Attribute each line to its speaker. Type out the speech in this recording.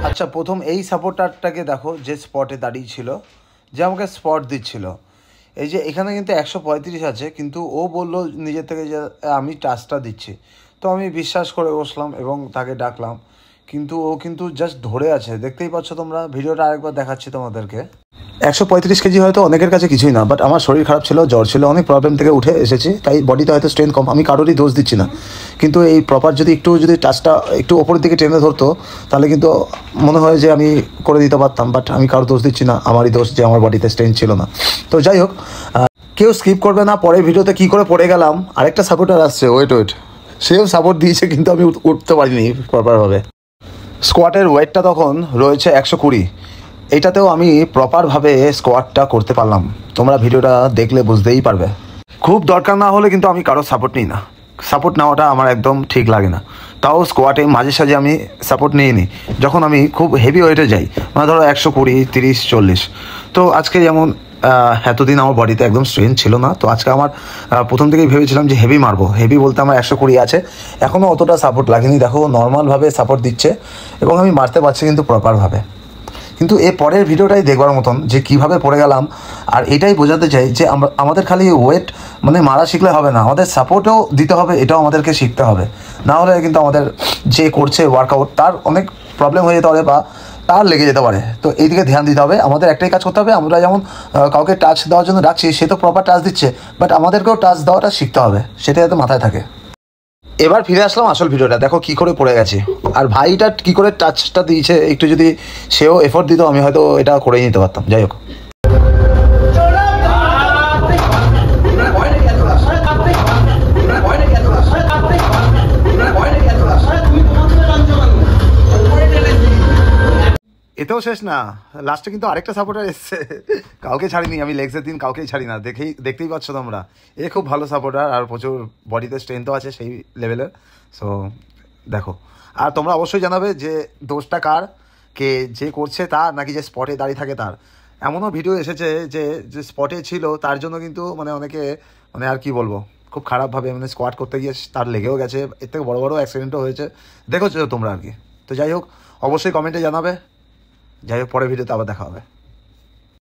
Speaker 1: আচ্ছা, প্রথম এই সাপোর্টারটাকে দেখো যে স্পটে দাঁড়িয়ে ছিল, যে আমাকে স্পট দিচ্ছিল। এই যে এখানে কিন্তু 135 আছে, কিন্তু ও বললো নিজের থেকে যে আমি টাচটা দিচ্ছি। তো আমি বিশ্বাস করে বসলাম এবং তাকে ডাকলাম, কিন্তু ও কিন্তু জাস্ট ধরে আছে। দেখতেই পাচ্ছ তোমরা, ভিডিওটা আরেকবার দেখাচ্ছি তোমাদেরকে। 135 কেজি হয়তো অনেকের কাছে কিছুই না, বাট আমার শরীর খারাপ ছিল, জ্বর ছিল, অনেক প্রবলেম থেকে উঠে এসেছি, তাই বডিতে হয়তো স্ট্রেংথ কম। আমি কারোরই দোষ দিচ্ছি না, কিন্তু এই প্রপার যদি টাচটা একটু ওপরের দিকে টেনে ধরতো, তাহলে কিন্তু মনে হয় যে আমি করে দিতে পারতাম। বাট আমি কারোর দোষ দিচ্ছি না, আমারই দোষ যে আমার বডিতে স্ট্রেংথ ছিল না। তো যাই হোক, কেউ স্কিপ করবে না। পরের ভিডিওতে কী করে পড়ে গেলাম, আরেকটা সাপোর্টার আসছে, ওয়েট, সেও সাপোর্ট দিয়েছে, কিন্তু আমি উঠতে পারিনি প্রপারভাবে। স্কোয়াটের ওয়েটটা তখন রয়েছে 120। এইটাতেও আমি প্রপারভাবে স্কোয়াটটা করতে পারলাম। তোমরা ভিডিওটা দেখলে বুঝতেই পারবে। খুব দরকার না হলে কিন্তু আমি কারোর সাপোর্ট নিই না, সাপোর্ট নেওয়াটা আমার একদম ঠিক লাগে না। তাও স্কোয়াটে মাঝে সাঝে আমি সাপোর্ট নিয়ে নিই, যখন আমি খুব হেভি ওয়েটে যাই, মানে ধরো 120, 30, 40। তো আজকে যেমন এতদিন আমার বডিতে একদম স্ট্রেংথ ছিল না, তো আজকে আমার প্রথম থেকেই ভেবেছিলাম যে হেভি মারবো। হেভি বলতে আমার 120 আছে, এখনও অতটা সাপোর্ট লাগেনি। দেখো নর্মালভাবে সাপোর্ট দিচ্ছে এবং আমি মারতে পারছি কিন্তু প্রপারভাবে। কিন্তু এর পরের ভিডিওটাই দেখবার মতন, যে কিভাবে পড়ে গেলাম। আর এটাই বোঝাতে চাই যে আমাদের খালি ওয়েট মানে মারা শিখলে হবে না, আমাদের সাপোর্টও দিতে হবে, এটাও আমাদেরকে শিখতে হবে। না হলে কিন্তু আমাদের যে করছে ওয়ার্কআউট তার অনেক প্রবলেম হয়ে যেতে পারে বা তার লেগে যেতে পারে। তো এই দিকে ধ্যান দিতে হবে। আমাদের একটাই কাজ করতে হবে, আমরা যেমন কাউকে টাচ দেওয়ার জন্য ডাকছি, সে তো প্রপার টাচ দিচ্ছে, বাট আমাদেরকেও টাচ দেওয়াটা শিখতে হবে, সেটা যাতে মাথায় থাকে। এবার ফিরে আসলাম আসল ভিডিওটা, দেখো কি করে পড়ে গেছে। আর ভাইটা কি করে টাচটা দিয়েছে, একটু যদি সেও এফোর্ট দিত, আমি হয়তো এটা করেই নিতে পারতাম। যাই হোক, এতেও শেষ না, লাস্টে কিন্তু আরেকটা সাপোর্টার এসছে। কাউকে ছাড়িনি আমি, লেগসের দিন কাউকেই ছাড়ি না, দেখতেই পাচ্ছ তোমরা। এ খুব ভালো সাপোর্টার আর প্রচুর বডিতে স্ট্রেংথও আছে সেই লেভেলের। সো দেখো, আর তোমরা অবশ্যই জানাবে যে দোষটা কার, কে যে করছে তার, নাকি যে স্পটে দাঁড়িয়ে থাকে তার। এমনও ভিডিও এসেছে যে যে স্পটে ছিল তার জন্য কিন্তু মানে অনেকে মানে আর কি বলবো, খুব খারাপভাবে মানে স্কোয়াট করতে গিয়ে তার লেগেও গেছে, এর থেকে বড় বড় অ্যাক্সিডেন্টও হয়েছে, দেখেছো তোমরা আর কি। তো যাই হোক, অবশ্যই কমেন্টে জানাবে। যাই হোক, পরের ভিডিওতে আবার দেখা হবে।